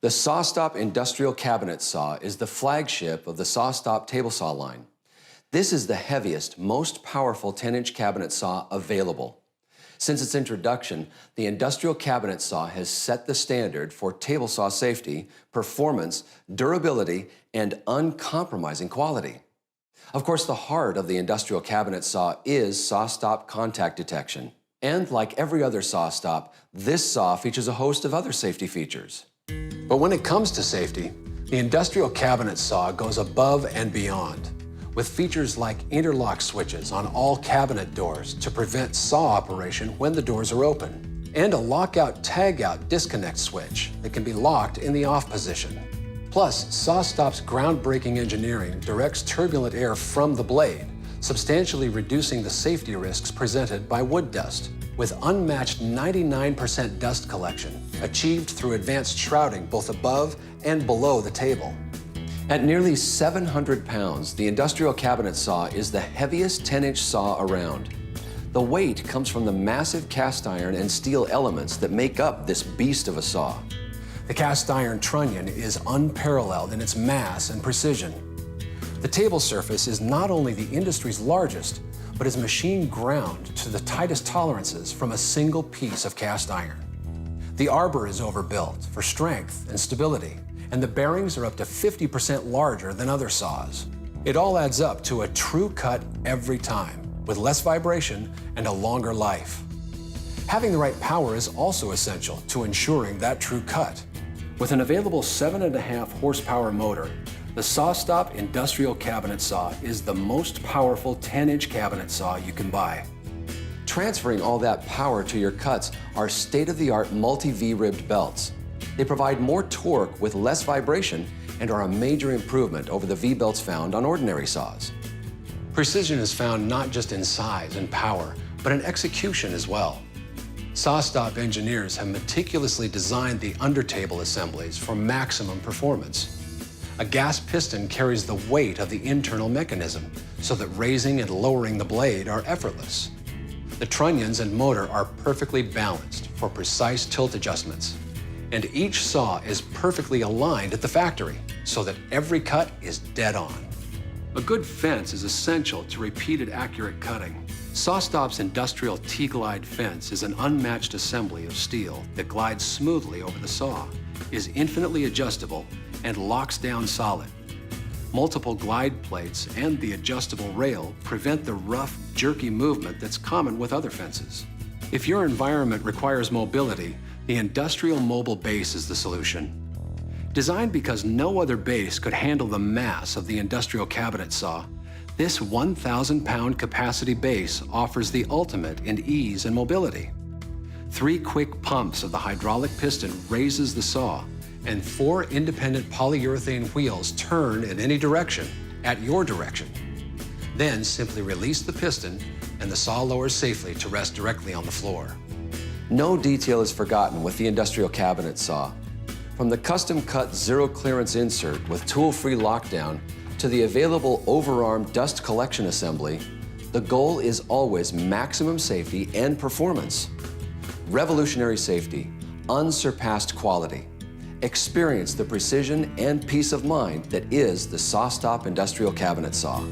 The SawStop Industrial Cabinet Saw is the flagship of the SawStop table saw line. This is the heaviest, most powerful 10-inch cabinet saw available. Since its introduction, the Industrial Cabinet Saw has set the standard for table saw safety, performance, durability, and uncompromising quality. Of course, the heart of the Industrial Cabinet Saw is SawStop contact detection. And like every other SawStop, this saw features a host of other safety features. But when it comes to safety, the Industrial Cabinet Saw goes above and beyond, with features like interlock switches on all cabinet doors to prevent saw operation when the doors are open, and a lockout-tagout disconnect switch that can be locked in the off position. Plus, SawStop's groundbreaking engineering directs turbulent air from the blade, substantially reducing the safety risks presented by wood dust, with unmatched 99% dust collection, achieved through advanced shrouding both above and below the table. At nearly 700 pounds, the Industrial Cabinet Saw is the heaviest 10-inch saw around. The weight comes from the massive cast iron and steel elements that make up this beast of a saw. The cast iron trunnion is unparalleled in its mass and precision. The table surface is not only the industry's largest, but is machine ground to the tightest tolerances from a single piece of cast iron. The arbor is overbuilt for strength and stability, and the bearings are up to 50% larger than other saws. It all adds up to a true cut every time, with less vibration and a longer life. Having the right power is also essential to ensuring that true cut. With an available 7.5 horsepower motor, the SawStop Industrial Cabinet Saw is the most powerful 10-inch cabinet saw you can buy. Transferring all that power to your cuts are state-of-the-art multi-V-ribbed belts. They provide more torque with less vibration and are a major improvement over the V-belts found on ordinary saws. Precision is found not just in size and power, but in execution as well. SawStop engineers have meticulously designed the undertable assemblies for maximum performance. A gas piston carries the weight of the internal mechanism so that raising and lowering the blade are effortless. The trunnions and motor are perfectly balanced for precise tilt adjustments. And each saw is perfectly aligned at the factory so that every cut is dead on. A good fence is essential to repeated accurate cutting. SawStop's industrial T-Glide fence is an unmatched assembly of steel that glides smoothly over the saw, is infinitely adjustable, and locks down solid. Multiple glide plates and the adjustable rail prevent the rough, jerky movement that's common with other fences. If your environment requires mobility, the Industrial Mobile Base is the solution. Designed because no other base could handle the mass of the Industrial Cabinet Saw, this 1,000-pound capacity base offers the ultimate in ease and mobility. 3 quick pumps of the hydraulic piston raises the saw, and 4 independent polyurethane wheels turn in any direction, at your direction. Then simply release the piston, and the saw lowers safely to rest directly on the floor. No detail is forgotten with the Industrial Cabinet Saw. From the custom-cut zero-clearance insert with tool-free lockdown to the available Overarm Dust Collection assembly, the goal is always maximum safety and performance. Revolutionary safety, unsurpassed quality. Experience the precision and peace of mind that is the SawStop Industrial Cabinet Saw.